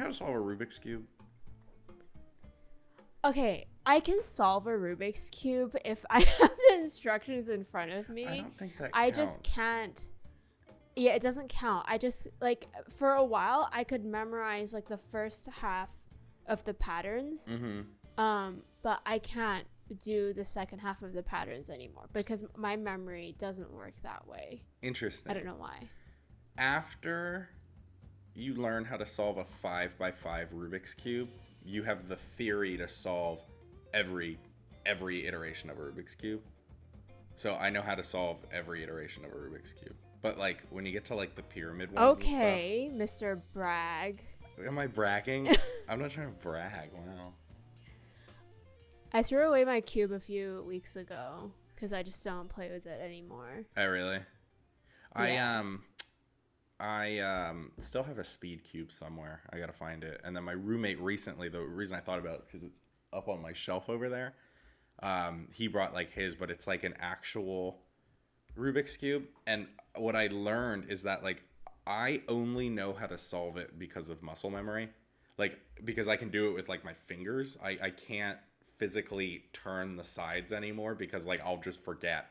know how to solve a Rubik's Cube? Okay, I can solve a Rubik's Cube if I have the instructions in front of me. I don't think that I counts. just can't. Yeah, it doesn't count. I just, like, for a while, I could memorize, like, the first half of the patterns. But I can't do the second half of the patterns anymore because my memory doesn't work that way. Interesting. I don't know why. After you learn how to solve a 5x5 Rubik's Cube, you have the theory to solve every iteration of a Rubik's Cube. So I know how to solve every iteration of a Rubik's Cube. But, like, when you get to, like, the pyramid ones Okay, and stuff, Mr. Bragg. Am I bragging? I'm not trying to brag. Wow. I threw away my cube a few weeks ago because I just don't play with it anymore. Oh, really? Yeah. I still have a speed cube somewhere. I gotta find it. And then my roommate recently, the reason I thought about it because it's up on my shelf over there. He brought like his, but it's like an actual Rubik's Cube. And what I learned is that like I only know how to solve it because of muscle memory. Like because I can do it with like my fingers. I can't physically turn the sides anymore because like I'll just forget.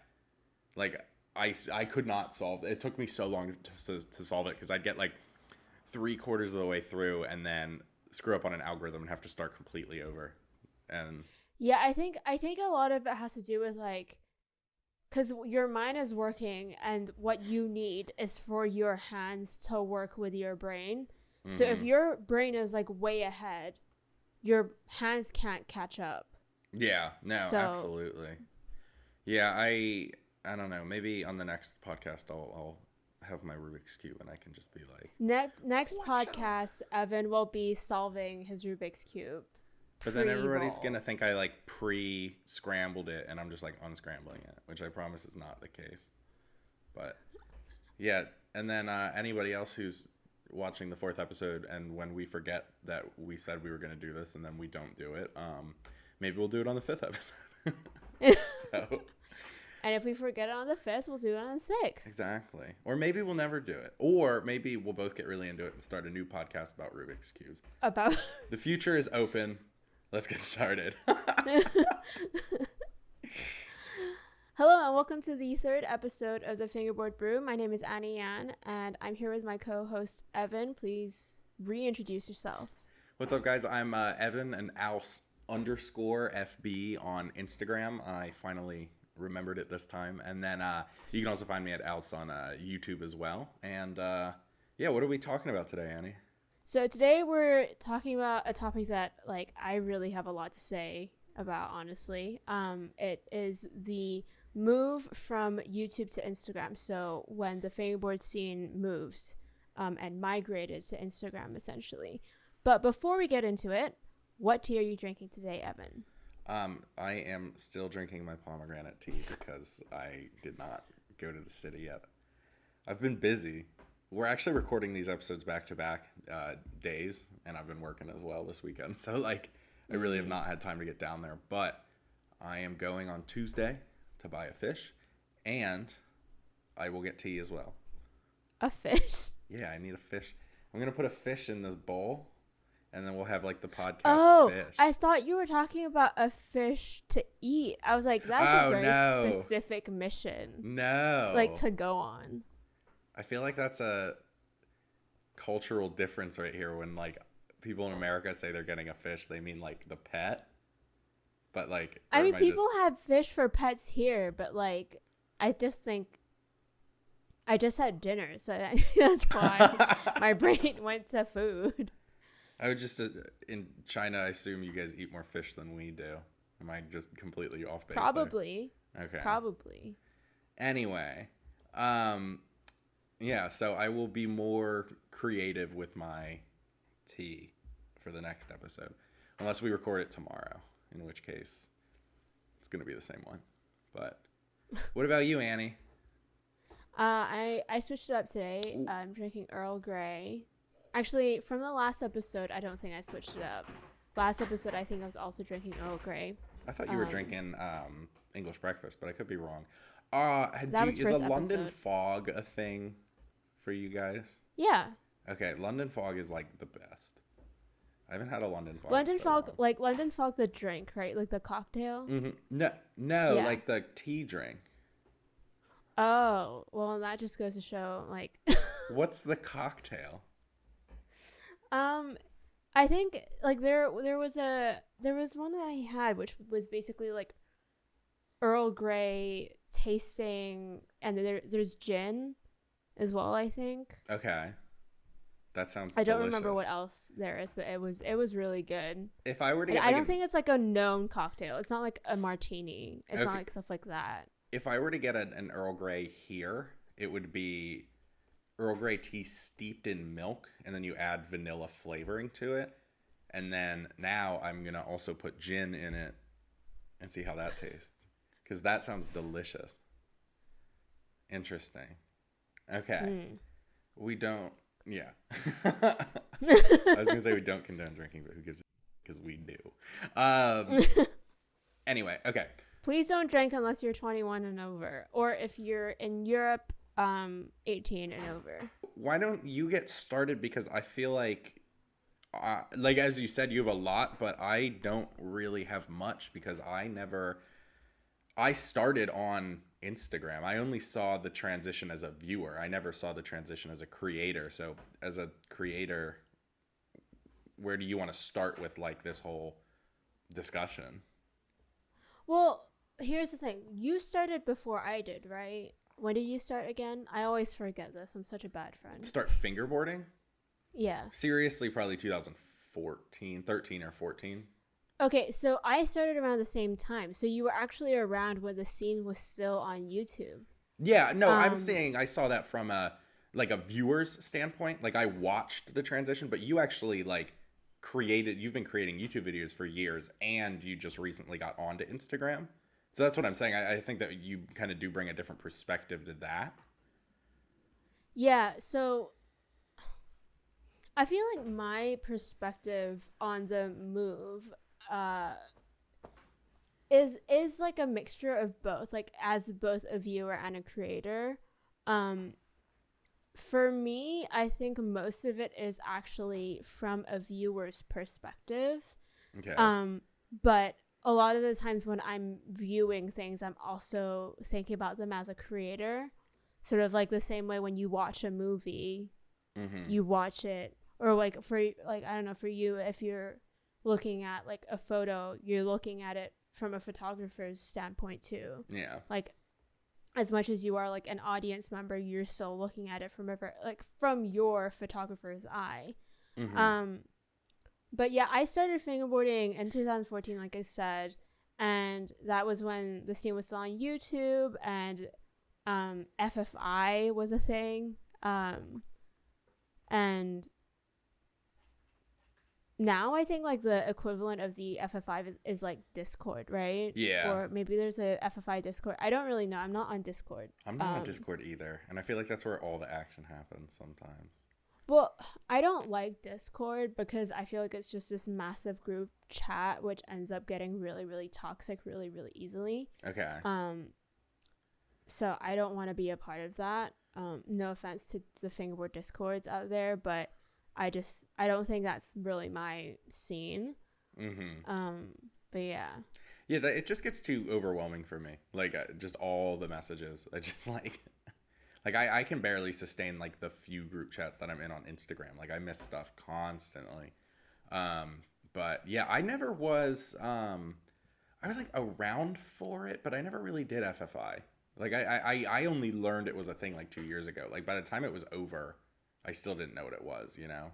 Like I could not solve it. It took me so long to solve it because I'd get like 3/4 of the way through and then screw up on an algorithm and have to start completely over. And yeah, I think a lot of it has to do with like because your mind is working and what you need is for your hands to work with your brain. Mm-hmm. So if your brain is like way ahead, your hands can't catch up. Yeah, no, absolutely. Yeah, I don't know. Maybe on the next podcast, I'll have my Rubik's Cube and I can just be like... Next podcast, Evan will be solving his Rubik's Cube. But then everybody's going to think I like pre-scrambled it and I'm just like unscrambling it, which I promise is not the case. But yeah, and then anybody else who's watching the 4th episode and when we forget that we said we were going to do this and then we don't do it, maybe we'll do it on the 5th episode. So... And if we forget it on the 5th, we'll do it on the 6th. Exactly. Or maybe we'll never do it. Or maybe we'll both get really into it and start a new podcast about Rubik's Cubes. The future is open. Let's get started. Hello and welcome to the 3rd episode of the Fingerboard Brew. My name is Annie Yan and I'm here with my co-host Evan. Please reintroduce yourself. What's up, guys? I'm Evan and Alce_FB on Instagram. I finally remembered it this time. And then you can also find me at Alce on YouTube as well. And yeah, what are we talking about today, Annie? So today we're talking about a topic that like I really have a lot to say about, honestly. It is the move from YouTube to Instagram. So when the fingerboard scene moved and migrated to Instagram, essentially. But before we get into it, what tea are you drinking today, Evan? I am still drinking my pomegranate tea because I did not go to the city yet. I've been busy. We're actually recording these episodes back-to-back days, and I've been working as well this weekend. So, like, I really have not had time to get down there. But I am going on Tuesday to buy a fish, and I will get tea as well. A fish? Yeah, I need a fish. I'm going to put a fish in this bowl. And then we'll have, like, the podcast fish. I thought you were talking about a fish to eat. I was like, that's a very specific mission. No. Like, to go on. I feel like that's a cultural difference right here when, like, people in America say they're getting a fish. They mean, like, the pet. But, like... I mean, people have fish for pets here, but, like, I just think... I just had dinner, so that's why my brain went to food. I would just, in China, I assume you guys eat more fish than we do. Am I just completely off base Probably. There? Okay. Probably. Anyway, yeah, so I will be more creative with my tea for the next episode. Unless we record it tomorrow, in which case it's going to be the same one. But what about you, Annie? I switched it up today. Ooh. I'm drinking Earl Grey. Actually, from the last episode, I don't think I switched it up. Last episode, I think I was also drinking Earl Grey. I thought you were drinking English breakfast, but I could be wrong. Is a London fog a thing for you guys? Yeah. Okay, London fog is like the best. I haven't had a London Fog. London in so Fog, long. like London Fog, the drink, right? Like the cocktail. No, Yeah. like the tea drink. Oh, well, that just goes to show, like, What's the cocktail? um, I think like there was one that I had which was basically like Earl Grey tasting, and there's gin as well. I think. Okay, that sounds. I don't delicious. remember what else there is, but it was really good. If I were to Like, get, I like don't think it's like a known cocktail. It's not like a martini. It's not Okay. like stuff like that. if I were to get an Earl Grey here, it would be Earl Grey tea steeped in milk, and then you add vanilla flavoring to it. And then now I'm going to also put gin in it and see how that tastes. Because that sounds delicious. Interesting. Okay. We don't, yeah. I was going to say we don't condone drinking, but who gives a because we do. Anyway, okay. Please don't drink unless you're 21 and over, or if you're in Europe, 18 and over. Why don't you get started? Because I feel like as you said, you have a lot, but I don't really have much because I started on Instagram. I only saw the transition as a viewer. I never saw the transition as a creator. So as a creator, where do you want to start with like this whole discussion? Well, here's the thing. You started before I did, right? When did you start again? I always forget this. I'm such a bad friend. Start fingerboarding? Yeah. Seriously, probably 2014, 13 or 14. Okay, so I started around the same time. So you were actually around when the scene was still on YouTube. Yeah, no, I'm saying I saw that from a viewer's standpoint. Like I watched the transition, but you actually you've been creating YouTube videos for years, and you just recently got onto Instagram. So that's what I'm saying. I think that you kind of do bring a different perspective to that. Yeah, so I feel like my perspective on the move is like a mixture of both, like as both a viewer and a creator. For me, I think most of it is actually from a viewer's perspective. Okay. But a lot of the times when I'm viewing things, I'm also thinking about them as a creator. Sort of like the same way when you watch a movie, you watch it, or like for like I don't know, for you, if you're looking at like a photo, you're looking at it from a photographer's standpoint too. Yeah. Like as much as you are like an audience member, you're still looking at it from your photographer's eye. But yeah, I started fingerboarding in 2014, like I said, and that was when the scene was still on YouTube, and FFI was a thing, and now I think like the equivalent of the FFI is like Discord, right? Yeah. Or maybe there's a FFI Discord. I don't really know. I'm not on Discord. I'm not on Discord either, and I feel like that's where all the action happens sometimes. Well, I don't like Discord because I feel like it's just this massive group chat, which ends up getting really, really toxic really, really easily. Okay. So I don't want to be a part of that. No offense to the fingerboard Discords out there, but I don't think that's really my scene. But yeah. Yeah, it just gets too overwhelming for me. Like just all the messages. I just like I can barely sustain like the few group chats that I'm in on Instagram. Like I miss stuff constantly. But yeah, I never was I was like around for it, but I never really did FFI. Like I only learned it was a thing like 2 years ago. Like by the time it was over, I still didn't know what it was, you know?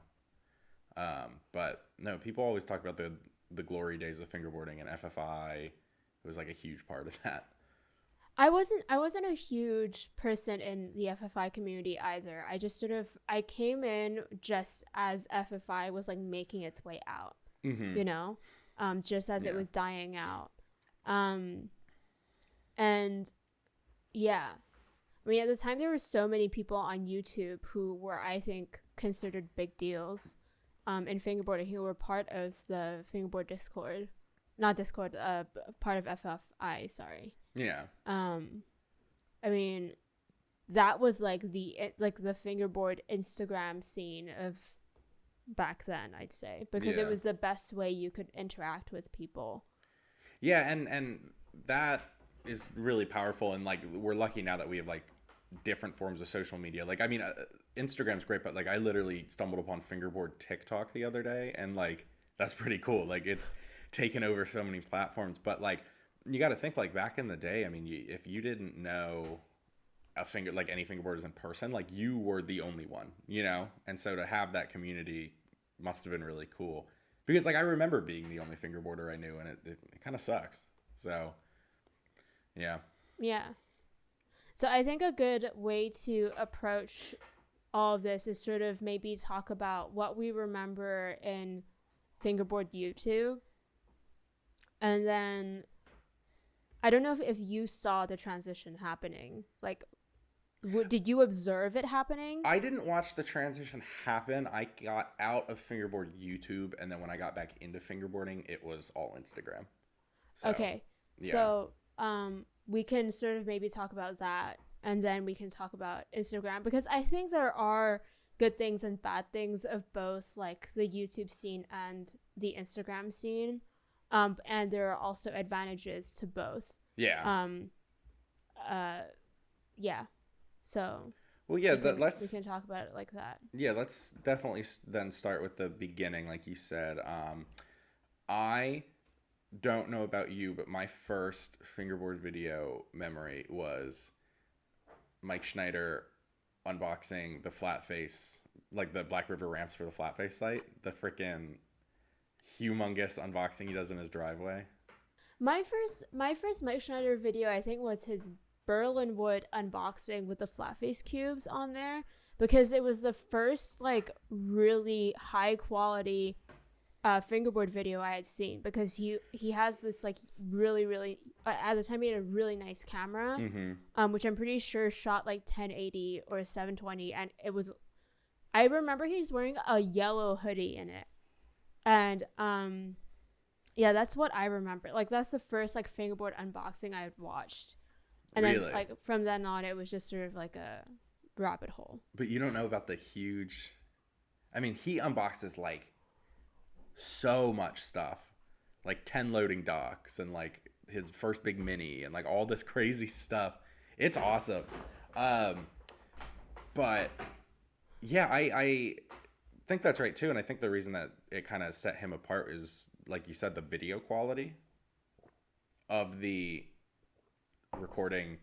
But no, people always talk about the glory days of fingerboarding, and FFI was like a huge part of that. I wasn't a huge person in the FFI community either. I just I came in just as FFI was like making its way out, you know, just as it was dying out. And yeah, I mean, at the time there were so many people on YouTube who were, I think, considered big deals in fingerboarding, who were part of the fingerboard Discord, not Discord, part of FFI, sorry. Yeah. I mean, that was like the fingerboard Instagram scene of back then, I'd say, because it was the best way you could interact with people. Yeah, and that is really powerful, and like we're lucky now that we have like different forms of social media. Like I mean, Instagram's great, but like I literally stumbled upon Fingerboard TikTok the other day, and like that's pretty cool. Like it's taken over so many platforms, but like you got to think like back in the day. I mean, if you didn't know any fingerboarders in person, like you were the only one, you know, and so to have that community must have been really cool. Because like I remember being the only fingerboarder I knew, and it kind of sucks. So, yeah. Yeah. So I think a good way to approach all of this is sort of maybe talk about what we remember in Fingerboard YouTube. And then I don't know if you saw the transition happening. Like, did you observe it happening? I didn't watch the transition happen. I got out of Fingerboard YouTube, and then when I got back into fingerboarding, it was all Instagram. So, okay. Yeah. So we can sort of maybe talk about that, and then we can talk about Instagram, because I think there are good things and bad things of both, like the YouTube scene and the Instagram scene. And there are also advantages to both. Yeah. Yeah. So. Well, yeah. We can talk about it like that. Yeah, let's definitely then start with the beginning, like you said. I don't know about you, but my first fingerboard video memory was Mike Schneider unboxing the flat face, like the Black River ramps for the flat face site. The freaking humongous unboxing he does in his driveway. My first Mike Schneider video, I think, was his Berlin wood unboxing with the flat face cubes on there, because it was the first like really high quality fingerboard video I had seen, because he has this like really at the time he had a really nice camera, which I'm pretty sure shot like 1080 or 720, and I remember he's wearing a yellow hoodie in it. And yeah, that's what I remember. Like that's the first like fingerboard unboxing I had watched. And really? Then like from then on it was just sort of like a rabbit hole. But you don't know about the huge, I mean, he unboxes like so much stuff. Like 10 loading docks and like his first big mini and like all this crazy stuff. It's awesome. But yeah, I think that's right too, and I think the reason that it kind of set him apart is, like you said, the video quality of the recording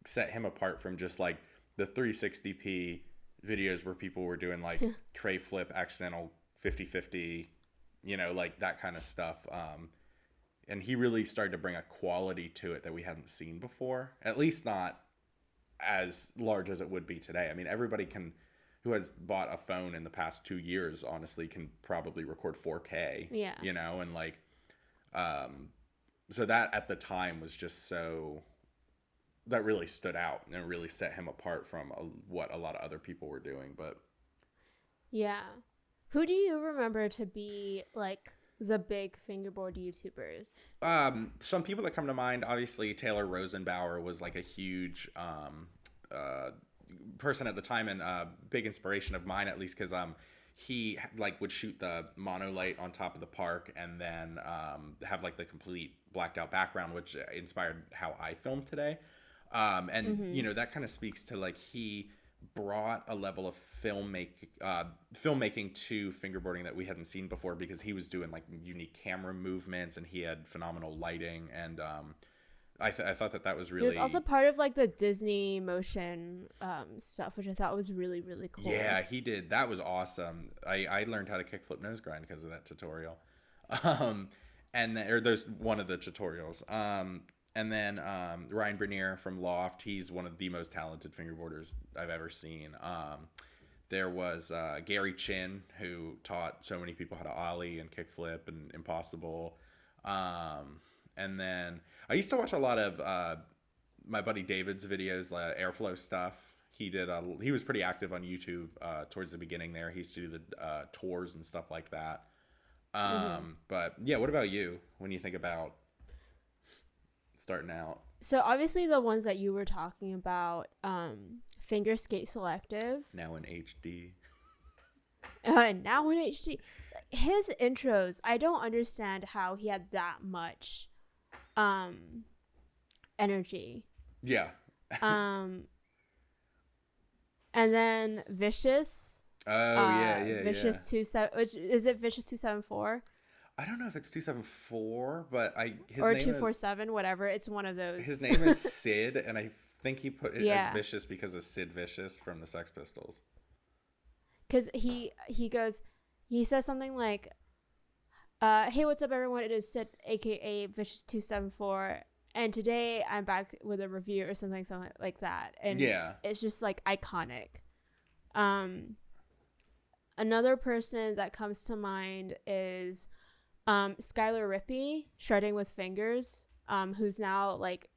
set him apart from just like the 360p videos where people were doing like tray flip, accidental 50-50, you know, like that kind of stuff. And he really started to bring a quality to it that we hadn't seen before, at least not as large as it would be today. I mean, everybody who has bought a phone in the past 2 years, honestly, can probably record 4K. Yeah. You know, and like, so that at the time was just that really stood out and really set him apart from what a lot of other people were doing. But yeah, who do you remember to be like the big fingerboard YouTubers? Some people that come to mind, obviously, Taylor Rosenbauer was like a huge person at the time, and big inspiration of mine, at least, because he like would shoot the monolight on top of the park and then have like the complete blacked out background, which inspired how I film today. And you know, that kind of speaks to like he brought a level of filmmaking to fingerboarding that we hadn't seen before, because he was doing like unique camera movements and he had phenomenal lighting, and I thought that was really... He was also part of like the Disney motion stuff, which I thought was really, really cool. Yeah, he did. That was awesome. I learned how to kickflip nose grind because of that tutorial. There's one of the tutorials. And then Ryan Bernier from Loft, he's one of the most talented fingerboarders I've ever seen. There was Gary Chin, who taught so many people how to ollie and kickflip and impossible. And then I used to watch a lot of my buddy David's videos, like airflow stuff. He was pretty active on YouTube towards the beginning there. He used to do the tours and stuff like that. But yeah, what about you when you think about starting out? So obviously the ones that you were talking about, Fingerskate Selective. Now in HD. Now in HD. His intros, I don't understand how he had that much energy. Yeah. Um and then Vicious. Oh yeah. Vicious 27, which is it Vicious 274? I don't know if it's 274, but his Or name 247, whatever. It's one of those. his name is Sid, and I think he put it Yeah. as Vicious because of Sid Vicious from the Sex Pistols. Because he says something like, hey, what's up, everyone? It is Sid, aka Vicious 274, and today I'm back with a review or something like that. And yeah, it's just like iconic. Another person that comes to mind is Skylar Rippey, Shredding with Fingers, who's now like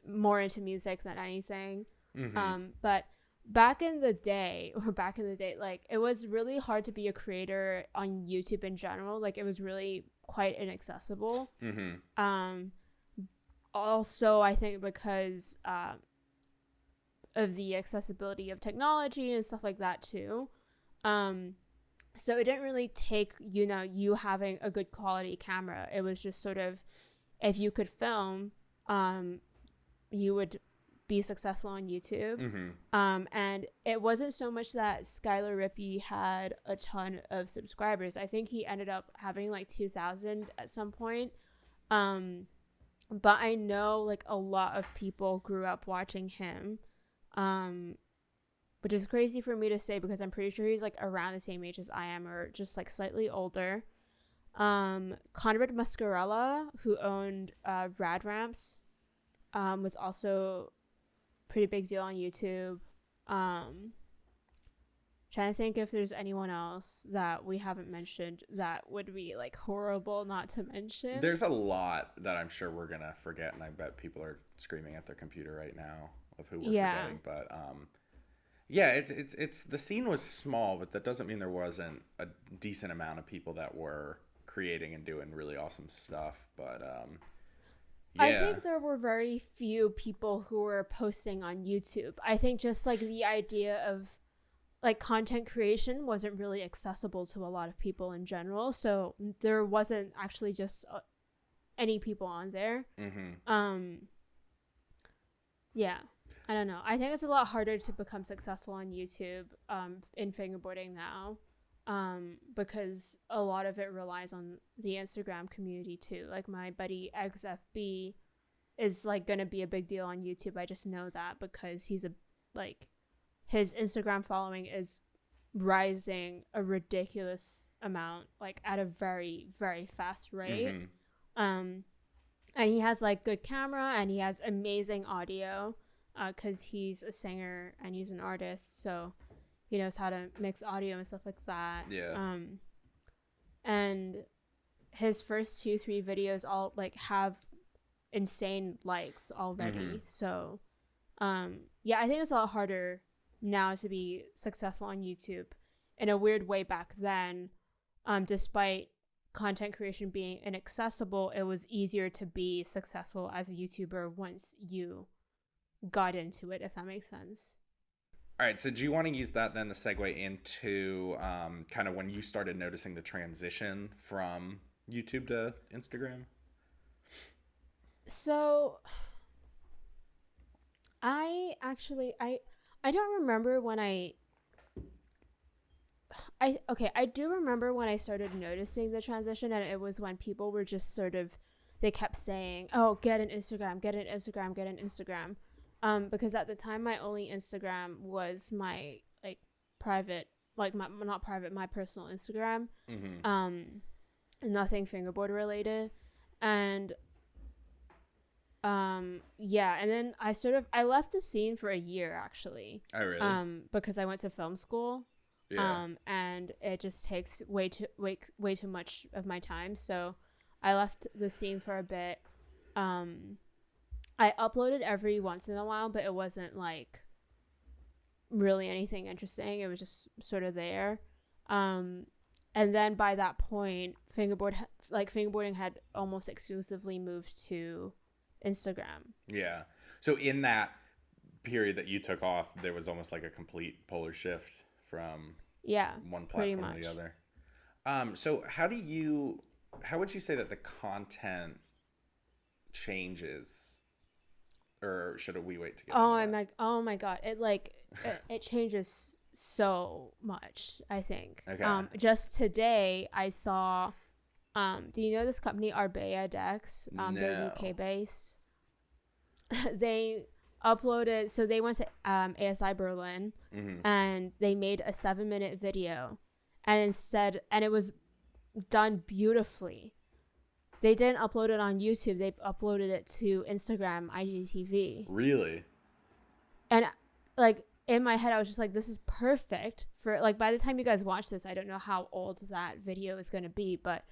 more into music than anything. mm-hmm. But back in the day, like it was really hard to be a creator on YouTube in general. Like it was really quite inaccessible. Mm-hmm. Also, I think because of the accessibility of technology and stuff like that too. So it didn't really take, you having a good quality camera. It was just sort of, if you could film, you would be successful on YouTube. Mm-hmm. And it wasn't so much that Skylar Rippey had a ton of subscribers. I think he ended up having like 2,000 at some point. But I know like a lot of people grew up watching him. Which is crazy for me to say because I'm pretty sure he's like around the same age as I am or just like slightly older. Conrad Muscarella, who owned Rad Ramps, was also pretty big deal on YouTube. Trying to think if there's anyone else that we haven't mentioned that would be like horrible not to mention. There's a lot that I'm sure we're gonna forget, and I bet people are screaming at their computer right now of who we're forgetting. But yeah, it's the scene was small, but that doesn't mean there wasn't a decent amount of people that were creating and doing really awesome stuff. But yeah. I think there were very few people who were posting on YouTube. I think just like the idea of like content creation wasn't really accessible to a lot of people in general. So there wasn't actually just any people on there. Mm-hmm. Yeah. I don't know. I think it's a lot harder to become successful on YouTube in fingerboarding now because a lot of it relies on the Instagram community too. Like my buddy XFB is like going to be a big deal on YouTube. I just know that because his Instagram following is rising a ridiculous amount, like at a very, very fast rate. Mm-hmm. And he has like good camera and he has amazing audio. Because he's a singer and he's an artist, so he knows how to mix audio and stuff like that. Yeah. And his first 2-3 videos all like have insane likes already. Mm-hmm. So, yeah, I think it's a lot harder now to be successful on YouTube. In a weird way, back then, despite content creation being inaccessible, it was easier to be successful as a YouTuber once you got into it, if that makes sense. All right, so do you want to use that then to segue into kind of when you started noticing the transition from YouTube to Instagram? So I don't remember when I do remember when I started noticing the transition, and it was when people were just sort of, they kept saying, oh, get an Instagram, get an Instagram, get an Instagram. Because at the time my only Instagram was my like private, like my personal Instagram. Mm-hmm. Nothing fingerboard related. And yeah, and then I left the scene for a year actually. Oh really? Because I went to film school. Yeah. And it just takes way too much of my time, so I left the scene for a bit. I uploaded every once in a while, but it wasn't like really anything interesting. It was just sort of there. And then by that point, fingerboarding had almost exclusively moved to Instagram. Yeah. So in that period that you took off, there was almost like a complete polar shift from Yeah, one pretty platform or much. the other. So how would you say that the content changes, or should we wait to get into that? Oh my god, it changes so much, I think. Okay. Just today I saw do you know this company Arbea Dex? They're No. UK based. They uploaded, so they went to ASI Berlin, Mm-hmm. and they made a 7-minute video, and it was done beautifully. They didn't upload it on YouTube, they uploaded it to Instagram IGTV. Really? And like in my head I was just like, this is perfect for, like, by the time you guys watch this, I don't know how old that video is going to be, but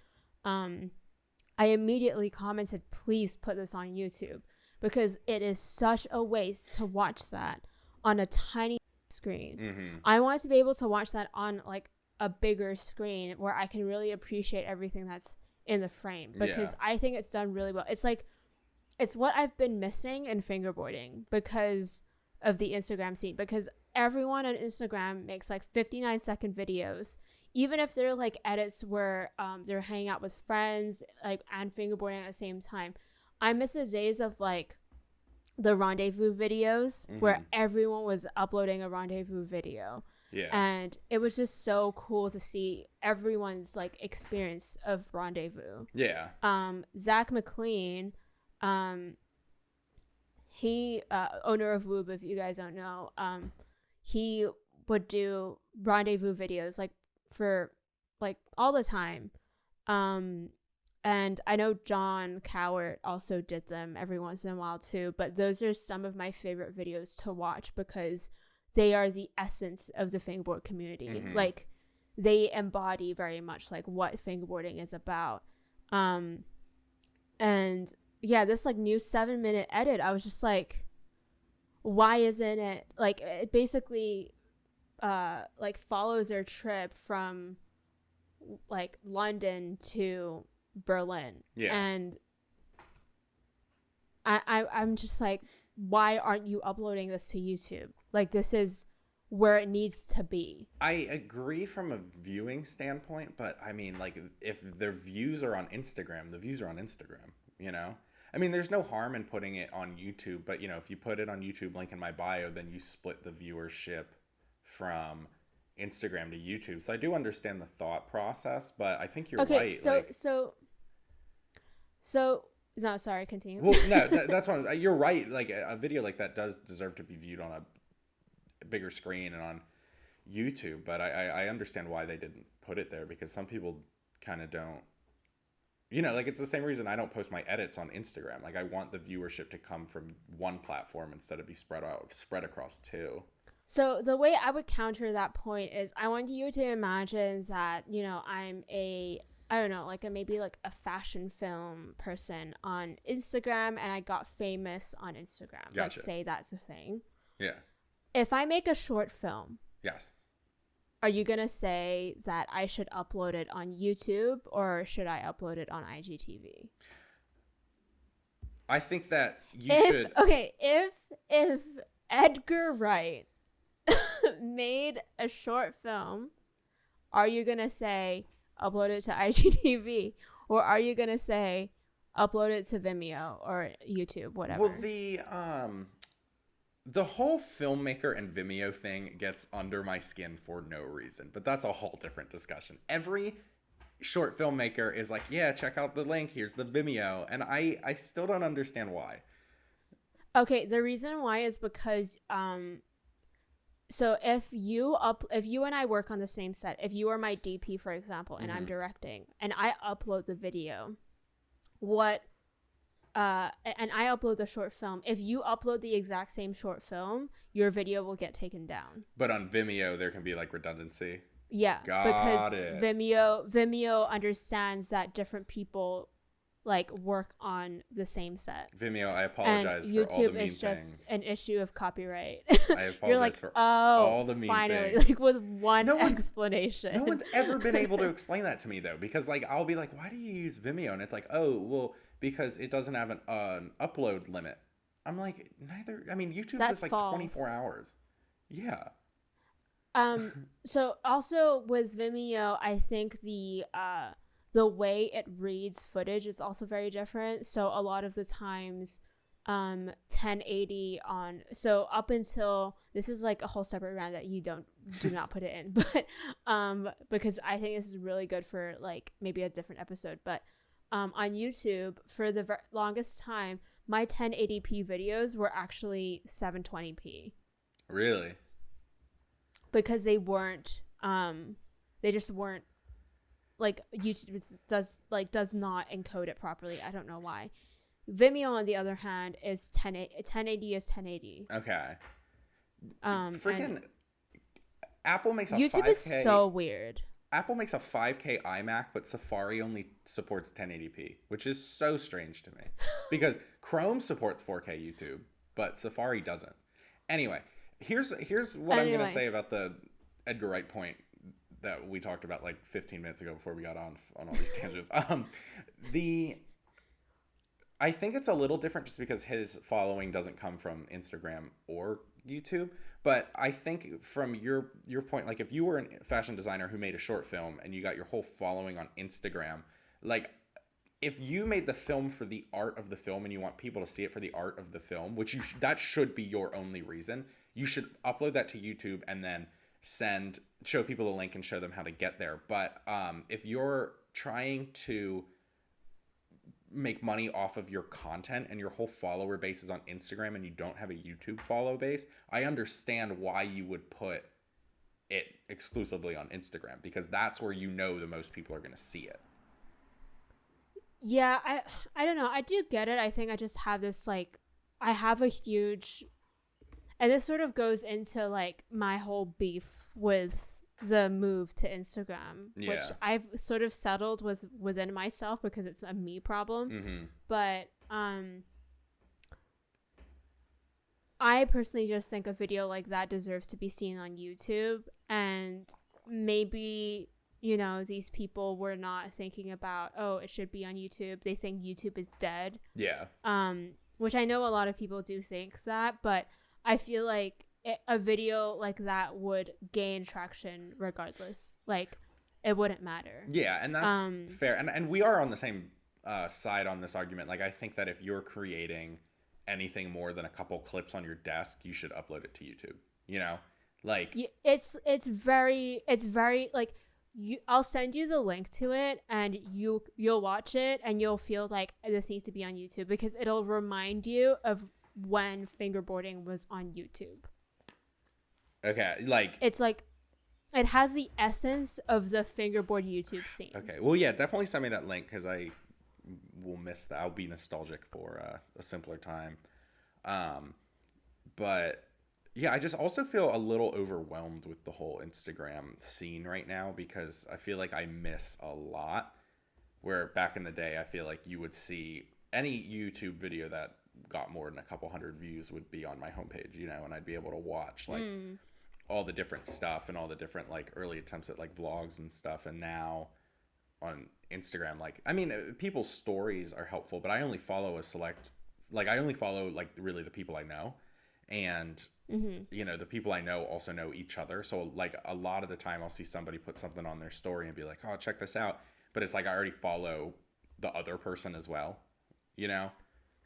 I immediately commented, please put this on YouTube, because it is such a waste to watch that on a tiny screen. Mm-hmm. I want to be able to watch that on like a bigger screen where I can really appreciate everything that's in the frame, because I think it's done really well. It's like, it's what I've been missing in fingerboarding because of the Instagram scene, because everyone on Instagram makes like 59-second videos, even if they're like edits where they're hanging out with friends, like, and fingerboarding at the same time. I miss the days of like the rendezvous videos where everyone was uploading a rendezvous video. Yeah. And it was just so cool to see everyone's like experience of rendezvous. Yeah. Zach McLean, he owner of Woob, if you guys don't know, he would do rendezvous videos like for like all the time. And I know John Cowart also did them every once in a while too, but those are some of my favorite videos to watch because they are the essence of the fingerboard community. Like, they embody very much like what fingerboarding is about. And yeah, this like new 7-minute edit, I was just like, why isn't it, like, it basically like follows their trip from like London to Berlin. Yeah. And I'm just like, why aren't you uploading this to YouTube? Like, this is where it needs to be. I agree from a viewing standpoint, but I mean, like, if their views are on Instagram, the views are on Instagram, you know? I mean, there's no harm in putting it on YouTube, but, you know, if you put it on YouTube, link in my bio, then you split the viewership from Instagram to YouTube. So I do understand the thought process, but I think you're right. So no, sorry, continue. Well, no, that's what you're right. Like, a video like that does deserve to be viewed on a bigger screen and on YouTube, but I understand why they didn't put it there, because some people kind of don't, you know, like, it's the same reason I don't post my edits on Instagram. Like, I want the viewership to come from one platform instead of be spread across two. So the way I would counter that point is, I want you to imagine that, you know, I'm I don't know, like maybe like a fashion film person on Instagram, and I got famous on Instagram. Gotcha. Let's say that's a thing. Yeah. If I make a short film, Yes. are you going to say that I should upload it on YouTube, or should I upload it on IGTV? I think that you should. Okay, if Edgar Wright made a short film, are you going to say upload it to IGTV, or are you going to say upload it to Vimeo or YouTube, whatever? Well, the whole filmmaker and Vimeo thing gets under my skin for no reason, but that's a whole different discussion. Every short filmmaker is like, yeah, check out the link, here's the Vimeo, and I still don't understand why. Okay, the reason why is because so if you and I work on the same set, if you are my DP, for example, and I'm directing, and I upload the video, and I upload the short film, if you upload the exact same short film, your video will get taken down. But on Vimeo, there can be like redundancy. Yeah, because Vimeo understands that different people like work on the same set. Vimeo, I apologize and for all the YouTube mean is just things. an issue of copyright. I apologize You're like, for oh, all the mean finally, things. like with one explanation. No one's ever been able to explain that to me, though, because like I'll be like, why do you use Vimeo? And it's like, oh, well, because it doesn't have an upload limit. I'm like, neither. I mean, YouTube's That's just like false. 24 hours. Yeah. So also with Vimeo, I think the way it reads footage is also very different. So a lot of the times 1080 on, so up until, this is like a whole separate round that you do not put it in, but because I think this is really good for like maybe a different episode. But on YouTube for the longest time, my 1080p videos were actually 720p. Really? Because they weren't they just weren't, like, YouTube does not encode it properly. I don't know why. Vimeo, on the other hand, is 1080 is 1080. Okay. Freaking Apple makes a YouTube 5K. is so weird. Apple makes a 5K iMac, but Safari only supports 1080p, which is so strange to me. Because Chrome supports 4K YouTube, but Safari doesn't. Anyway, here's what I'm going to say about the Edgar Wright point that we talked about like 15 minutes ago before we got on all these tangents. I think it's a little different just because his following doesn't come from Instagram or YouTube. But I think from your point, like if you were a fashion designer who made a short film and you got your whole following on Instagram, like if you made the film for the art of the film and you want people to see it for the art of the film, which that should be your only reason, you should upload that to YouTube and then show people the link and show them how to get there. But if you're trying to make money off of your content and your whole follower base is on Instagram and you don't have a YouTube follow base, I understand why you would put it exclusively on Instagram, because that's where you know the most people are going to see it. Yeah, I don't know. I do get it. I think I just have this, like, I have a huge, and this sort of goes into like my whole beef with the move to Instagram, which I've sort of settled within myself because it's a me problem. Mm-hmm. But I personally just think a video like that deserves to be seen on YouTube, and maybe, you know, these people were not thinking about, oh, it should be on YouTube. They think YouTube is dead. Yeah. Which I know a lot of people do think that, but I feel like a video like that would gain traction regardless. Like, it wouldn't matter. Yeah, and that's fair. And we are on the same side on this argument. Like, I think that if you're creating anything more than a couple clips on your desk, you should upload it to YouTube. You know, like it's very like, I'll send you the link to it, and you'll watch it, and you'll feel like this needs to be on YouTube because it'll remind you of when fingerboarding was on YouTube. Okay, like it's like it has the essence of the fingerboard YouTube scene. Okay, well, yeah, definitely send me that link because I will miss that. I'll be nostalgic for a simpler time. But yeah, I just also feel a little overwhelmed with the whole Instagram scene right now because I feel like I miss a lot. Where back in the day, I feel like you would see any YouTube video that got more than a couple hundred views would be on my homepage, you know, and I'd be able to watch like all the different stuff and all the different like early attempts at like vlogs and stuff. And now on Instagram, like, I mean, people's stories are helpful, but I only follow like really the people I know. And, you know, the people I know also know each other. So like a lot of the time I'll see somebody put something on their story and be like, oh, check this out. But it's like I already follow the other person as well, you know?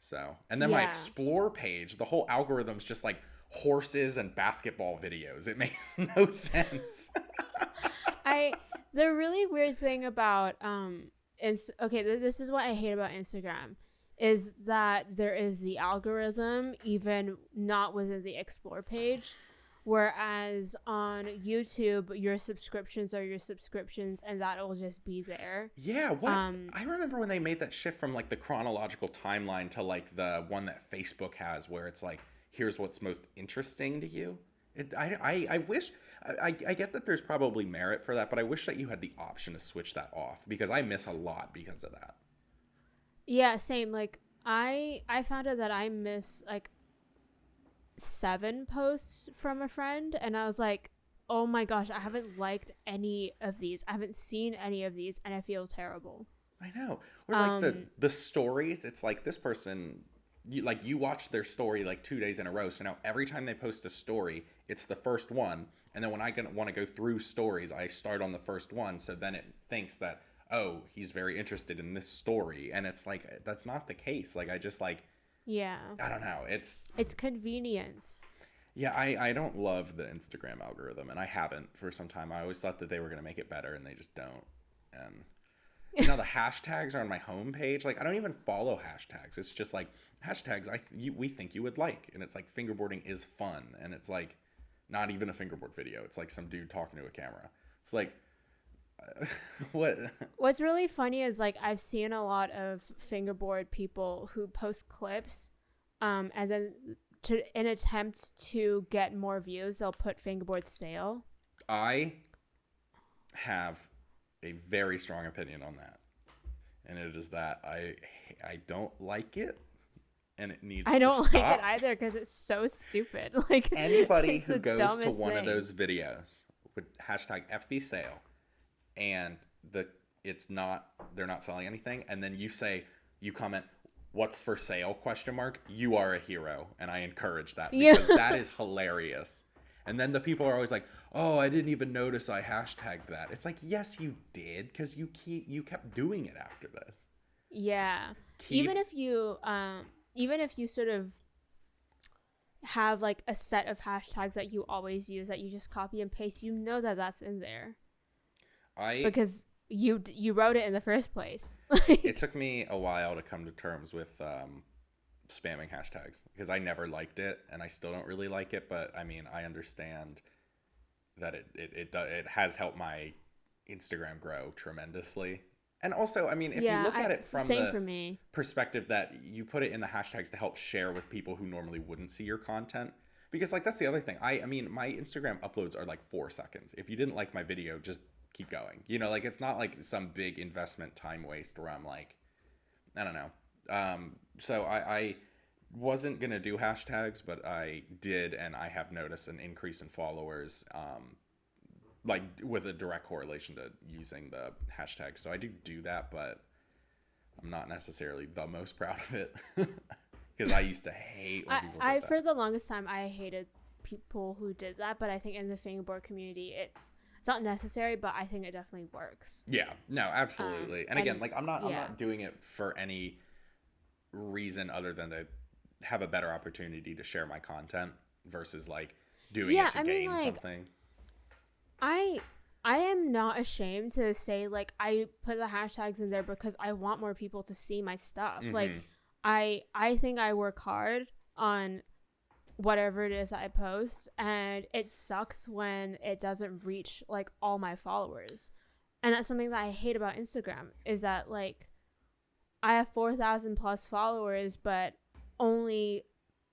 So, and then my explore page, the whole algorithm's just like horses and basketball videos. It makes no sense. The really weird thing about is, okay, this is what I hate about Instagram, is that there is the algorithm even not within the explore page, whereas on YouTube your subscriptions are your subscriptions and that will just be there. Yeah, what I remember when they made that shift from like the chronological timeline to like the one that Facebook has where it's like, here's what's most interesting to you. I wish I get that there's probably merit for that, but I wish that you had the option to switch that off because I miss a lot because of that. Yeah, same. Like I found out that I miss like 7 posts from a friend, and I was like, oh my gosh, I haven't liked any of these. I haven't seen any of these, and I feel terrible. I know. Or like the stories, it's like this person you watch their story like 2 days in a row. So now every time they post a story, it's the first one. And then when I want to go through stories, I start on the first one. So then it thinks that, oh, he's very interested in this story. And it's like, that's not the case. Like, I just like, Yeah. I don't know. It's convenience. Yeah, I don't love the Instagram algorithm, and I haven't for some time. I always thought that they were going to make it better, and they just don't. And the hashtags are on my homepage. Like, I don't even follow hashtags. It's just like hashtags we think you would like, and it's like fingerboarding is fun, and it's like not even a fingerboard video. It's like some dude talking to a camera. It's like what? What's really funny is like I've seen a lot of fingerboard people who post clips, and then to an attempt to get more views, they'll put fingerboard sale. I have a very strong opinion on that, and it is that I don't like it, and it needs. I don't to stop. like it either because it's so stupid. Like anybody who goes to one of those videos with hashtag FB sale, and they're not selling anything, and then you comment, "What's for sale?" ? You are a hero, and I encourage that because that is hilarious. And then the people are always like, "Oh, I didn't even notice I hashtagged that." It's like, yes, you did, because you kept doing it after this. Yeah. Even if you sort of have like a set of hashtags that you always use that you just copy and paste, you know that that's in there. Because you wrote it in the first place. It took me a while to come to terms with spamming hashtags because I never liked it, and I still don't really like it. But I mean, I understand that it has helped my Instagram grow tremendously. And also, I mean, if you look at it from the perspective that you put it in the hashtags to help share with people who normally wouldn't see your content, because like that's the other thing. I mean, my Instagram uploads are like 4 seconds. If you didn't like my video, just keep going. Like it's not like some big investment time waste where I'm like, I don't know. So I wasn't gonna do hashtags, but I did, and I have noticed an increase in followers, like with a direct correlation to using the hashtag. So I do that, but I'm not necessarily the most proud of it because I used to hate when people did that. For the longest time, I hated people who did that, but I think in the fingerboard community, it's not necessary, but I think it definitely works. Yeah, no, absolutely. And again, like I'm not doing it for any reason other than to have a better opportunity to share my content versus like doing it to gain something. I am not ashamed to say like I put the hashtags in there because I want more people to see my stuff. Mm-hmm. Like I think I work hard on whatever it is I post, and it sucks when it doesn't reach like all my followers. And that's something that I hate about Instagram is that like I have 4,000 plus followers, but only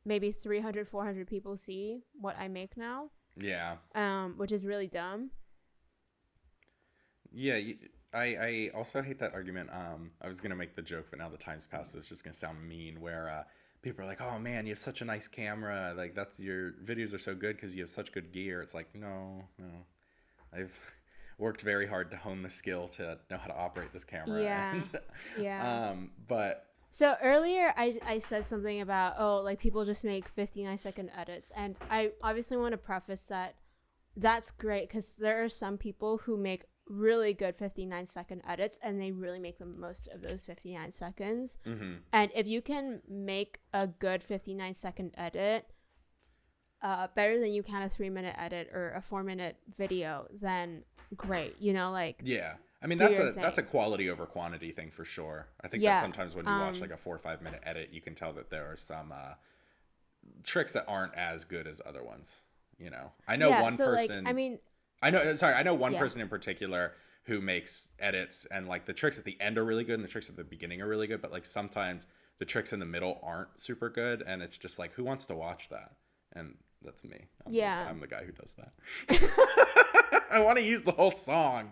maybe 300, 400 people see what I make now. Yeah. Which is really dumb. Yeah, I also hate that argument. I was gonna make the joke, but now the time's passed, so it's just gonna sound mean. Where people are like, "Oh man, you have such a nice camera. Like your videos are so good because you have such good gear." It's like, no. I've worked very hard to hone the skill to know how to operate this camera. Yeah. Yeah. But. So earlier I said something about, like people just make 59-second edits. And I obviously want to preface that that's great because there are some people who make really good 59-second edits and they really make the most of those 59 seconds. Mm-hmm. And if you can make a good 59-second edit better than you can a 3-minute edit or a 4-minute video, then great. Like... Yeah. I mean, that's a quality over quantity thing for sure. I think that sometimes when you watch like a 4 or 5 minute edit, you can tell that there are some tricks that aren't as good as other ones. I know one person. Like, I know one person in particular who makes edits, and like the tricks at the end are really good and the tricks at the beginning are really good, but like sometimes the tricks in the middle aren't super good, and it's just like, who wants to watch that? And that's me. I'm the guy who does that. I want to use the whole song.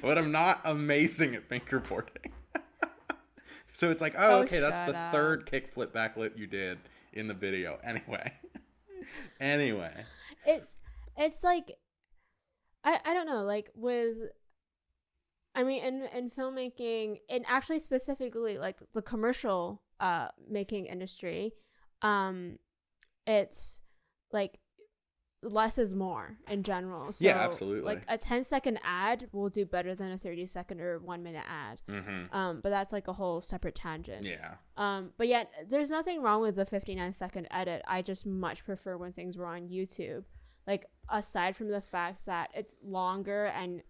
But I'm not amazing at fingerboarding. So it's like, okay, that's the third kickflip backflip you did in the video. Anyway. It's like, I don't know, like in filmmaking, and actually specifically like the commercial making industry, it's like less is more in general. So yeah, absolutely. like a 10-second ad will do better than a 30-second or 1-minute ad. But that's like a whole separate tangent. Yeah. But yet there's nothing wrong with the 59-second edit. I just much prefer when things were on YouTube. Like, aside from the fact that it's longer and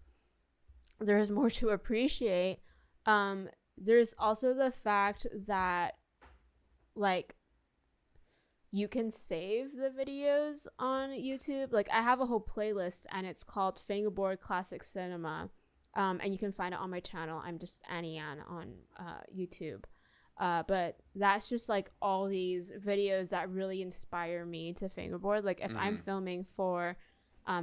there's more to appreciate, there's also the fact that like you can save the videos on YouTube. Like, I have a whole playlist and it's called Fingerboard Classic Cinema. And you can find it on my channel. I'm just Annie Ann on YouTube. But that's just like all these videos that really inspire me to fingerboard. Like, if I'm filming for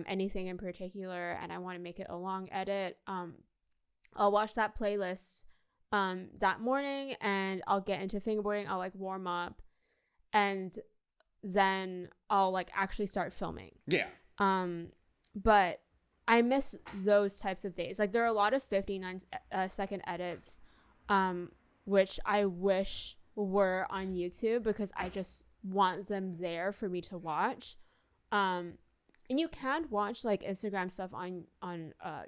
anything in particular and I want to make it a long edit, I'll watch that playlist that morning and I'll get into fingerboarding. I'll like warm up and then I'll like actually start filming. Yeah. But I miss those types of days. Like, there are a lot of 59-second edits, which I wish were on YouTube because I just want them there for me to watch. And you can watch like Instagram stuff on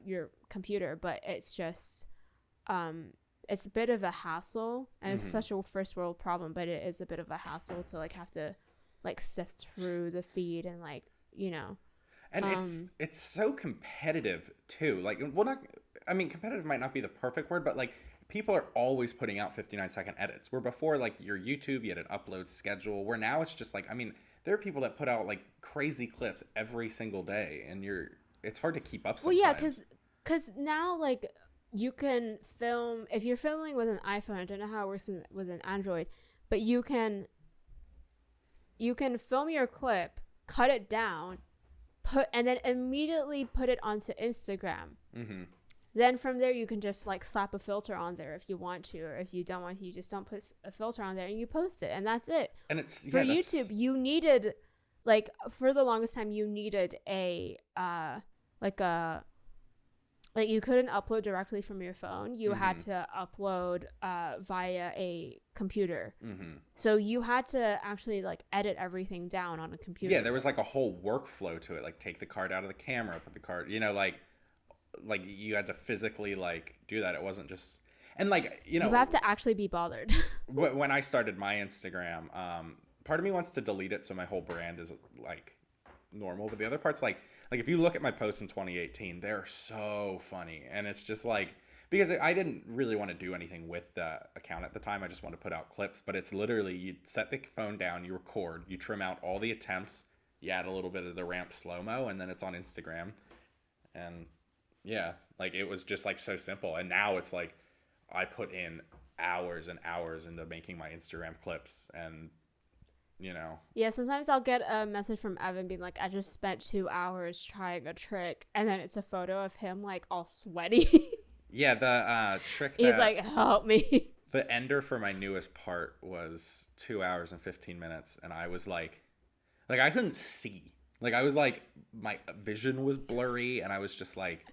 your computer, but it's just it's a bit of a hassle, and it's such a first world problem, but it is a bit of a hassle to like have to like sift through the feed and like, you know. And it's so competitive too. Like, well, not, I mean, competitive might not be the perfect word, but like people are always putting out 59-second edits. Where before, like your YouTube, you had an upload schedule. Where now it's just like, I mean, there are people that put out like crazy clips every single day, and it's hard to keep up sometimes. Well, yeah, because now like you can film, if you're filming with an iPhone, I don't know how it works with an Android, but you can film your clip, cut it down, and then immediately put it onto Instagram. Then from there you can just like slap a filter on there if you want to, or if you don't want to, you just don't put a filter on there and you post it, and that's it. And it's for YouTube, you needed, like, for the longest time you needed a like you couldn't upload directly from your phone. You had to upload via a computer. So you had to actually like edit everything down on a computer. Yeah, there was like a whole workflow to it. Like, take the card out of the camera, put the card, you know, like you had to physically like do that. It wasn't just, and like, you know, you have to actually be bothered. When I started my Instagram, part of me wants to delete it so my whole brand is like normal, but the other part's like if you look at my posts in 2018, they're so funny, and it's just like, because I didn't really want to do anything with the account at the time. I just want to put out clips, but it's literally, you set the phone down, you record, you trim out all the attempts, you add a little bit of the ramp slow-mo, and then it's on Instagram. And yeah, like, it was just like so simple. And now it's like I put in hours and hours into making my Instagram clips, and you know. Yeah, sometimes I'll get a message from Evan being like, I just spent 2 hours trying a trick, and then it's a photo of him like all sweaty. Yeah, the trick that, he's like, help me. The ender for my newest part was 2 hours and 15 minutes, and I was like I couldn't see. Like, I was like, my vision was blurry, and I was just like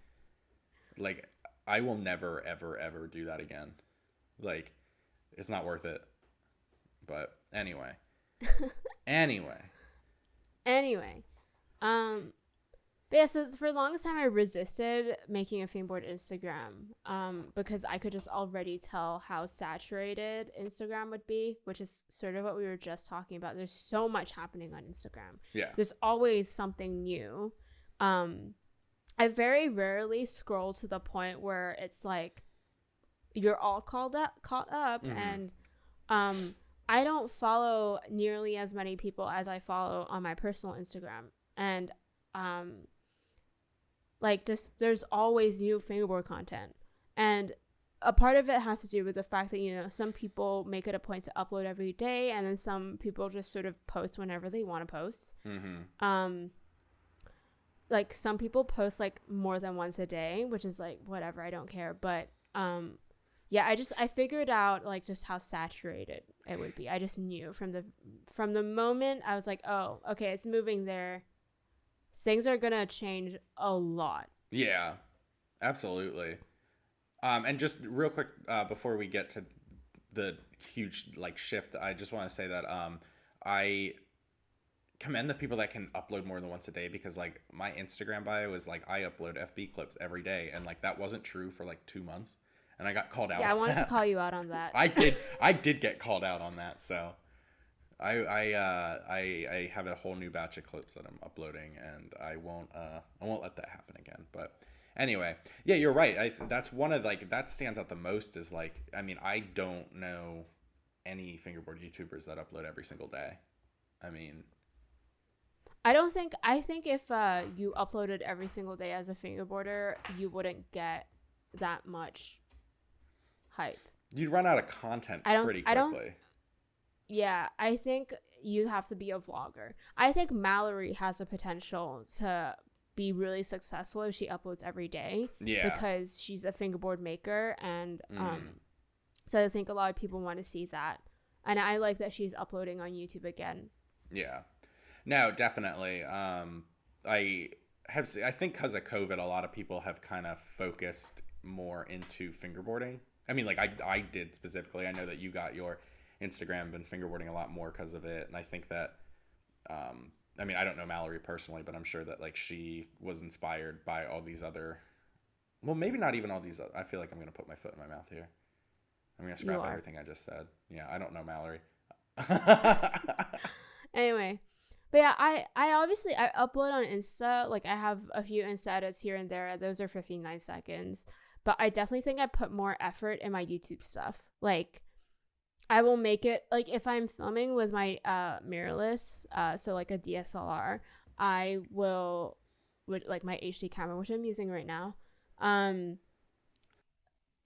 I will never ever ever do that again. Like, it's not worth it. But anyway. But yeah, so for the longest time I resisted making a Fingerboard Instagram because I could just already tell how saturated Instagram would be, which is sort of what we were just talking about. There's so much happening on Instagram. Yeah, there's always something new. I very rarely scroll to the point where it's like you're all caught up, and I don't follow nearly as many people as I follow on my personal Instagram. And like, just there's always new fingerboard content. And a part of it has to do with the fact that, you know, some people make it a point to upload every day, and then some people just sort of post whenever they want to post. Like, some people post like more than once a day, which is like, whatever, I don't care. But yeah, I figured out like just how saturated it would be. I just knew from the moment I was like, oh, okay, it's moving there. Things are gonna change a lot. Yeah, absolutely. And just real quick, before we get to the huge like shift, I just want to say that I commend the people that can upload more than once a day, because like my Instagram bio is like I upload FB clips every day, and like that wasn't true for like 2 months, and I got called out. Yeah, I wanted to call you out on that. I did get called out on that, so I have a whole new batch of clips that I'm uploading, and I won't let that happen again. But anyway, yeah, you're right. That's one of like that stands out the most is like, I mean, I don't know any fingerboard YouTubers that upload every single day. I mean, I think if you uploaded every single day as a fingerboarder, you wouldn't get that much hype. You'd run out of content pretty quickly. Yeah, I think you have to be a vlogger. I think Mallory has the potential to be really successful if she uploads every day. Yeah. Because she's a fingerboard maker, and so I think a lot of people want to see that. And I like that she's uploading on YouTube again. Yeah. No, definitely. I think because of COVID, a lot of people have kind of focused more into fingerboarding. I mean, like I did specifically. I know that you got your Instagram been fingerboarding a lot more because of it, and I think that I mean, I don't know Mallory personally, but I'm sure that like she was inspired by all these other, well, maybe not even all these. I feel like I'm gonna put my foot in my mouth here. I'm gonna scrap everything I just said. Yeah, I don't know Mallory. Anyway, but yeah, I obviously I upload on Insta. Like I have a few Insta edits here and there. Those are 59 seconds. But I definitely think I put more effort in my YouTube stuff. Like I will make it, like if I'm filming with my mirrorless, so like a DSLR, I will, with like my HD camera, which I'm using right now,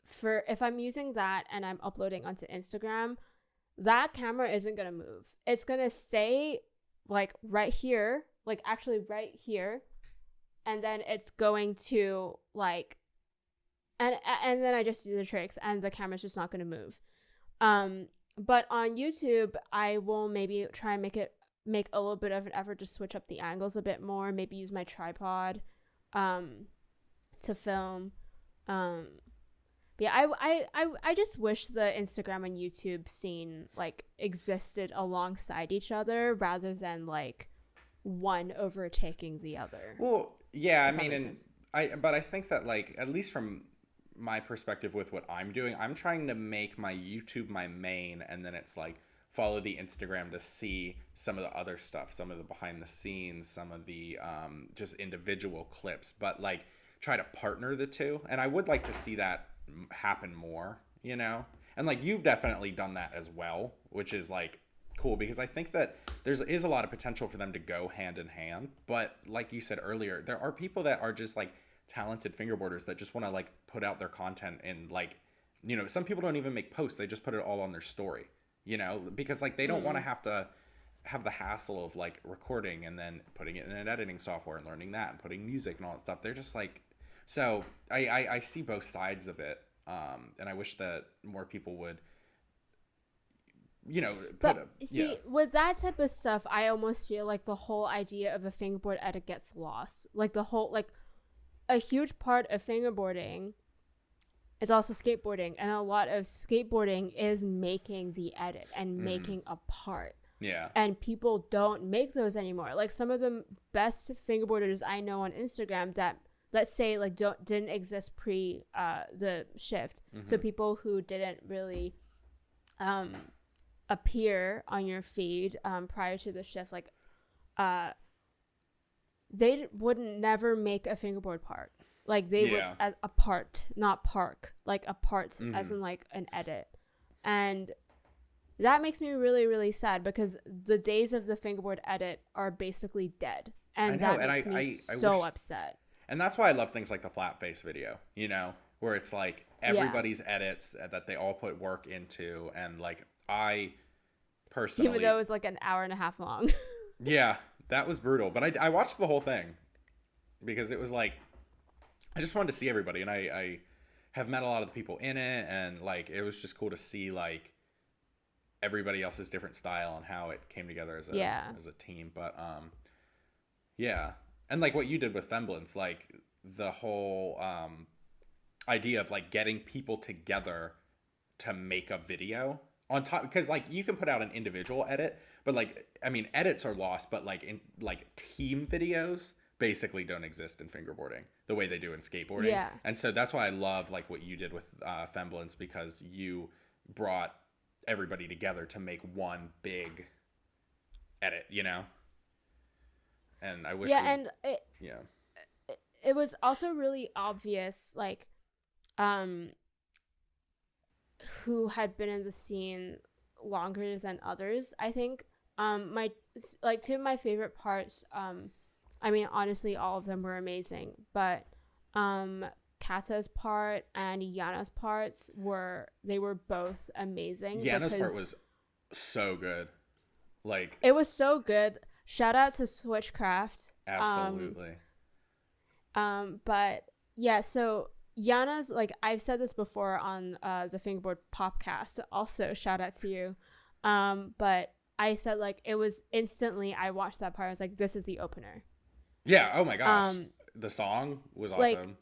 for if I'm using that and I'm uploading onto Instagram, that camera isn't gonna move. It's gonna stay like right here, like actually right here, and then it's going to like, and then I just do the tricks, and the camera's just not gonna move. But on YouTube, I will maybe try and make a little bit of an effort to switch up the angles a bit more, maybe use my tripod, to film. But yeah, I just wish the Instagram and YouTube scene like existed alongside each other rather than like one overtaking the other. Well, yeah, I mean, but I think that like, at least from my perspective with what I'm doing, I'm trying to make my YouTube my main, and then it's like follow the Instagram to see some of the other stuff, some of the behind the scenes, some of the just individual clips, but like try to partner the two. And I would like to see that happen more, you know? And like you've definitely done that as well, which is like cool, because I think that is a lot of potential for them to go hand in hand. But like you said earlier, there are people that are just like talented fingerboarders that just want to like put out their content, and like, you know, some people don't even make posts, they just put it all on their story, you know, because like they don't want to have the hassle of like recording and then putting it in an editing software and learning that and putting music and all that stuff. They're just like, so I see both sides of it, and I wish that more people would, you know, with that type of stuff, I almost feel like the whole idea of a fingerboard edit gets lost. Like the whole, like a huge part of fingerboarding is also skateboarding, and a lot of skateboarding is making the edit and making a part. Yeah. And people don't make those anymore. Like some of the best fingerboarders I know on Instagram that, let's say, like didn't exist pre the shift. So people who didn't really appear on your feed prior to the shift, like they wouldn't never make a fingerboard part. Like they would as a part, not park, like a part as in like an edit. And that makes me really, really sad, because the days of the fingerboard edit are basically dead. And that makes me so upset. And that's why I love things like the flat face video, you know, where it's like everybody's edits that they all put work into. And like I personally, even though it was like an hour and a half long. Yeah, that was brutal. But I watched the whole thing because it was like, I just wanted to see everybody. And I have met a lot of the people in it. And like, it was just cool to see like everybody else's different style and how it came together as a team. But yeah. And like what you did with Femblance, like the whole idea of like getting people together to make a video on top, because like you can put out an individual edit, but like I mean edits are lost, but like in like team videos basically don't exist in fingerboarding the way they do in skateboarding. Yeah. And so that's why I love like what you did with Femblance, because you brought everybody together to make one big edit, you know? And I wish it was also really obvious, like, who had been in the scene longer than others. I think my like two of my favorite parts, I mean honestly all of them were amazing, but Kata's part and Yana's parts were both amazing. Yana's part was so good. Like, it was so good. Shout out to Switchcraft. Absolutely. But yeah, so Yana's, like, I've said this before on the Fingerboard Popcast. Also, shout out to you. But I said, like, it was instantly, I watched that part. I was like, this is the opener. Yeah. Oh my gosh. The song was awesome.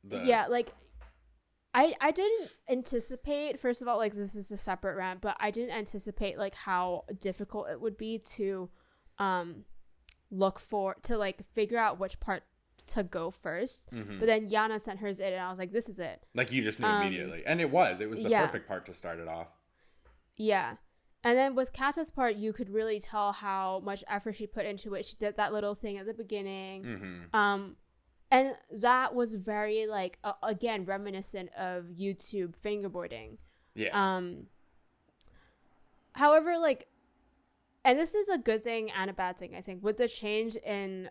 Yeah, like, I didn't anticipate, first of all, like, this is a separate rant, but I didn't anticipate, like, how difficult it would be to like figure out which part to go first. But then Yana sent hers in and I was like, this is it. Like, you just knew immediately. And it was the perfect part to start it off. Yeah. And then with Kata's part, you could really tell how much effort she put into it. She did that little thing at the beginning. And that was very, like, again, reminiscent of YouTube fingerboarding. Yeah. However, like, and this is a good thing and a bad thing, I think, with the change in,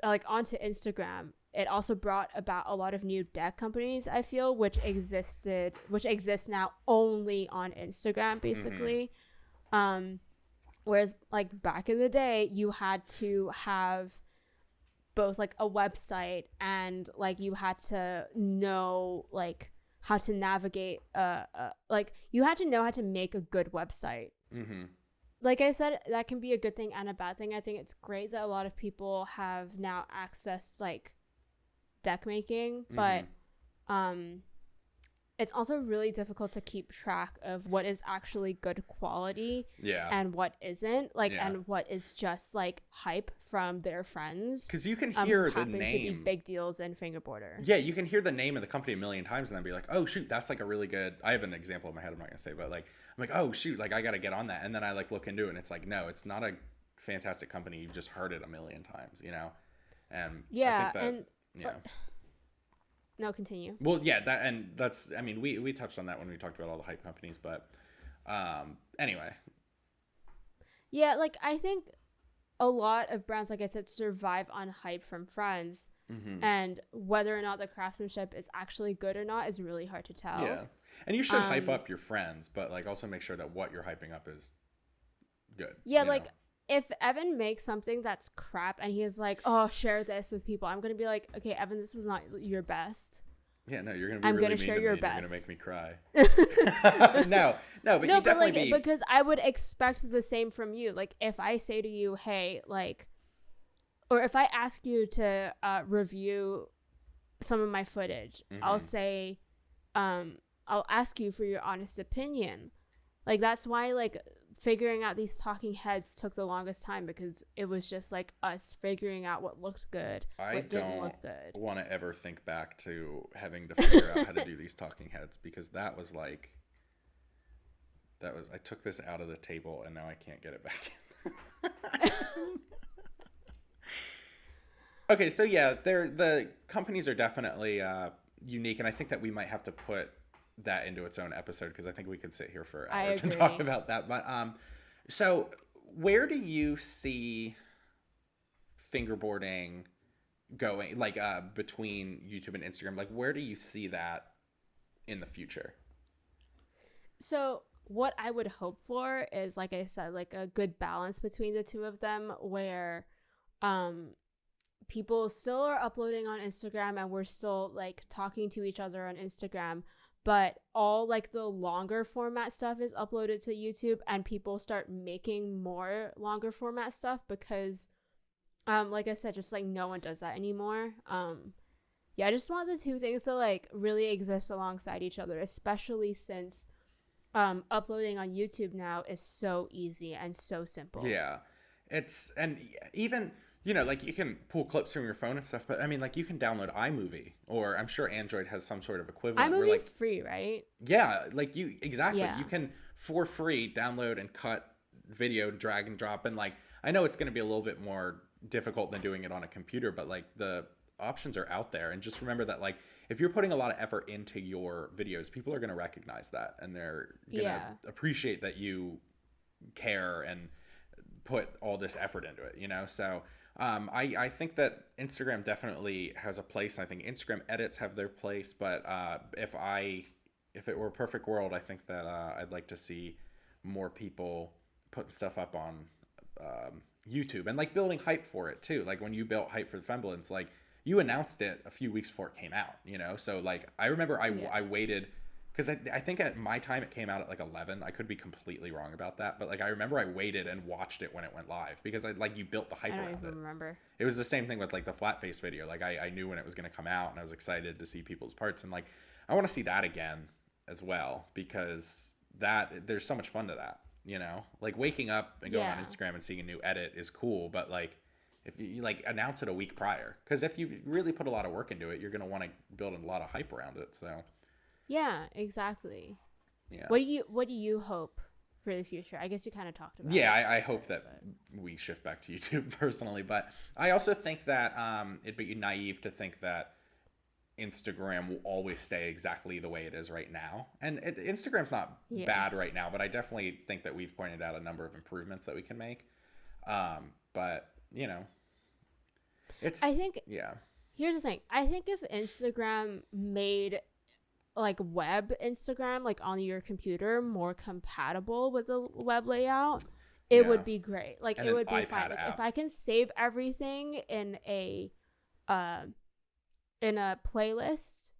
like, onto Instagram, it also brought about a lot of new deck companies, I feel, which exist now only on Instagram, basically. Whereas, like, back in the day, you had to have both, like, a website and, like, you had to know, like, how to navigate like, you had to know how to make a good website. Like I said, that can be a good thing and a bad thing. I think it's great that a lot of people have now accessed, like, deck making, but it's also really difficult to keep track of what is actually good quality and what isn't, like, and what is just, like, hype from their friends, because you can hear the name to be big deals in fingerboarder. You can hear the name of the company a million times and then be like, oh shoot, that's like a really good, I have an example in my head I'm not gonna say, but like I'm like, oh shoot, like I gotta get on that, and then I like look into it and it's like, no, it's not a fantastic company, you've just heard it a million times, you know? And I think that, no, continue. Well, yeah, that's, I mean, we touched on that when we talked about all the hype companies, but anyway. Yeah, like, I think a lot of brands, like I said, survive on hype from friends, and whether or not the craftsmanship is actually good or not is really hard to tell. Yeah, and you should hype up your friends, but, like, also make sure that what you're hyping up is good. Yeah, like, if Evan makes something that's crap and he's like, oh, share this with people, I'm going to be like, okay, Evan, this was not your best. Yeah, no, you're going to be I'm really gonna share your best. You're going to make me cry. No, but you definitely because I would expect the same from you. Like, if I say to you, hey, like, or if I ask you to review some of my footage, I'll say, I'll ask you for your honest opinion. Like, that's why, like, figuring out these talking heads took the longest time, because it was just like us figuring out what looked good, what didn't look good. I don't want to ever think back to having to figure out how to do these talking heads, because that was I took this out of the table and now I can't get it back in. Okay, so yeah, the companies are definitely unique, and I think that we might have to put that into its own episode, because I think we could sit here for hours and talk about that. But so where do you see fingerboarding going, like, between YouTube and Instagram? Like, where do you see that in the future? So what I would hope for is, like I said, like, a good balance between the two of them, where people still are uploading on Instagram and we're still, like, talking to each other on Instagram, but all, like, the longer format stuff is uploaded to YouTube, and people start making more longer format stuff, because like I said, just, like, no one does that anymore. yeah, I just want the two things to like really exist alongside each other, especially since uploading on YouTube now is so easy and so simple. Yeah. And even, you know, like you can pull clips from your phone and stuff, but I mean, like you can download iMovie, or I'm sure Android has some sort of equivalent where like, iMovie's free, right? yeah, like exactly. Yeah. You can for free download and cut video, drag and drop. And like, I know it's going to be a little bit more difficult than doing it on a computer, but like the options are out there. And just remember that like, if you're putting a lot of effort into your videos, people are going to recognize that, and they're going to appreciate that you care and put all this effort into it, you know? So I think that Instagram definitely has a place. I think Instagram edits have their place, but if it were a perfect world, I think that I'd like to see more people putting stuff up on YouTube, and like building hype for it too. Like when you built hype for the Femblins, like you announced it a few weeks before it came out, you know? So like I remember I waited, because I think at my time it came out at like 11. I could be completely wrong about that, but like I remember I waited and watched it when it went live, because you built the hype around it. I don't even remember. It was the same thing with like the flat face video. Like I knew when it was going to come out, and I was excited to see people's parts, and like I want to see that again as well, because there's so much fun to that, you know? Like waking up and going on Instagram and seeing a new edit is cool, but like if you like announce it a week prior, because if you really put a lot of work into it, you're going to want to build a lot of hype around it. So yeah, exactly. Yeah. What do you hope for the future? I guess you kind of talked about. Yeah, I hope that we shift back to YouTube personally, but I also think that it'd be naive to think that Instagram will always stay exactly the way it is right now. And Instagram's not bad right now, but I definitely think that we've pointed out a number of improvements that we can make. But you know, I think here's the thing. I think if Instagram made like web Instagram, like on your computer, more compatible with the web layout, it would be great. Like it would be fine. Like if I can save everything in a playlist,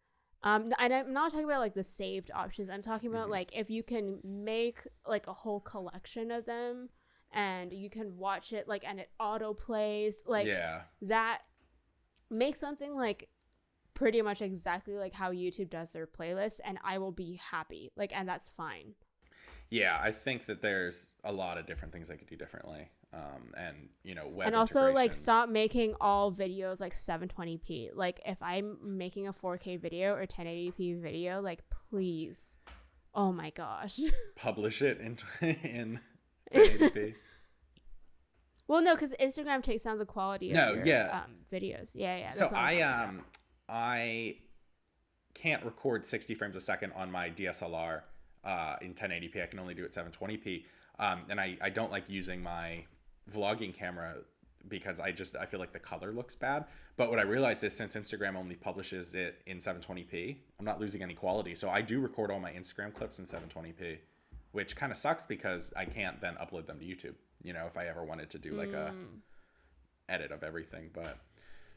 and I'm not talking about like the saved options. I'm talking about like if you can make like a whole collection of them, and you can watch it like, and it auto plays, like that makes something like pretty much exactly like how YouTube does their playlist, and I will be happy. Like, and that's fine. Yeah, I think that there's a lot of different things I could do differently. And you know, web and also like stop making all videos like 720p. Like if I'm making a 4K video or 1080p video, like please, oh my gosh, publish it in 1080p. Well, no, because Instagram takes down the quality of your videos. Yeah. So I can't record 60 frames a second on my DSLR in 1080p. I can only do it 720p. And I don't like using my vlogging camera because I feel like the color looks bad. But what I realized is since Instagram only publishes it in 720p, I'm not losing any quality. So I do record all my Instagram clips in 720p, which kind of sucks because I can't then upload them to YouTube, you know, if I ever wanted to do like a edit of everything. But,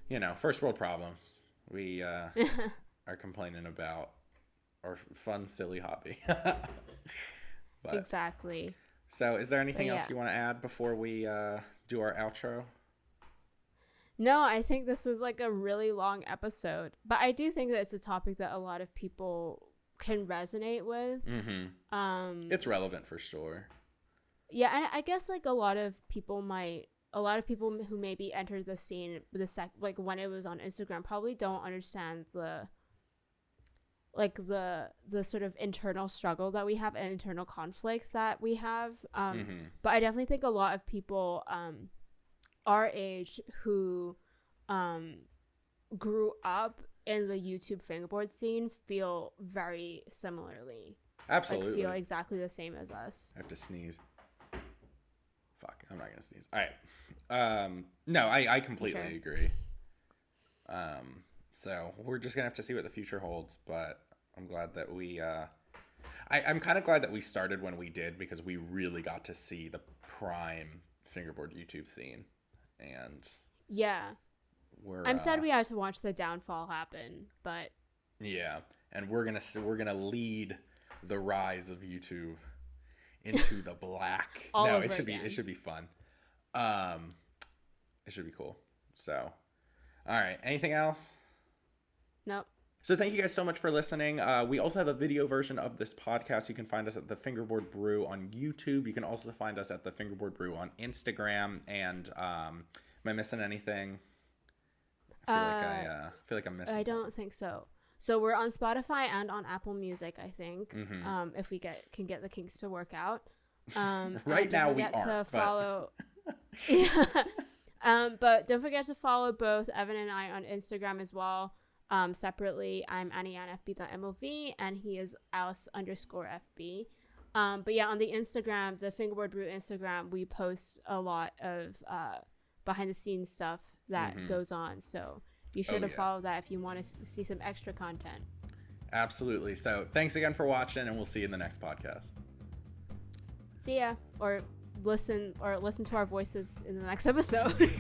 you know, first world problems. We are complaining about our fun, silly hobby. But, exactly. So is there anything else you want to add before we do our outro? No, I think this was like a really long episode, but I do think that it's a topic that a lot of people can resonate with. It's relevant for sure. Yeah, and I guess like a lot of people who maybe entered the scene like when it was on Instagram probably don't understand the sort of internal struggle that we have and internal conflicts that we have. But I definitely think a lot of people our age who grew up in the YouTube fingerboard scene feel very similarly. Absolutely. Like, feel exactly the same as us. I have to sneeze. Fuck, I'm not gonna sneeze. All right. No, I completely agree. So we're just gonna have to see what the future holds, but I'm glad that we I'm kind of glad that we started when we did, because we really got to see the prime fingerboard YouTube scene. And I'm sad we had to watch the downfall happen, but and we're gonna lead the rise of YouTube into the black. It should be fun. It should be cool. So, all right. Anything else? Nope. So thank you guys so much for listening. We also have a video version of this podcast. You can find us at the Fingerboard Brew on YouTube. You can also find us at the Fingerboard Brew on Instagram. And am I missing anything? I feel like I'm missing. I don't think so. So we're on Spotify and on Apple Music, I think. If we can get the kinks to work out. Right now we aren't. To follow. Yeah. But don't forget to follow both Evan and I on Instagram as well. Separately, I'm AnnieAnnFB.mov and he is Alice_FB. But yeah, on the Instagram, the Fingerboard Brew Instagram, we post a lot of behind the scenes stuff that goes on. So be sure to follow that if you want to see some extra content. Absolutely. So thanks again for watching, and we'll see you in the next podcast. See ya. Or listen to our voices in the next episode.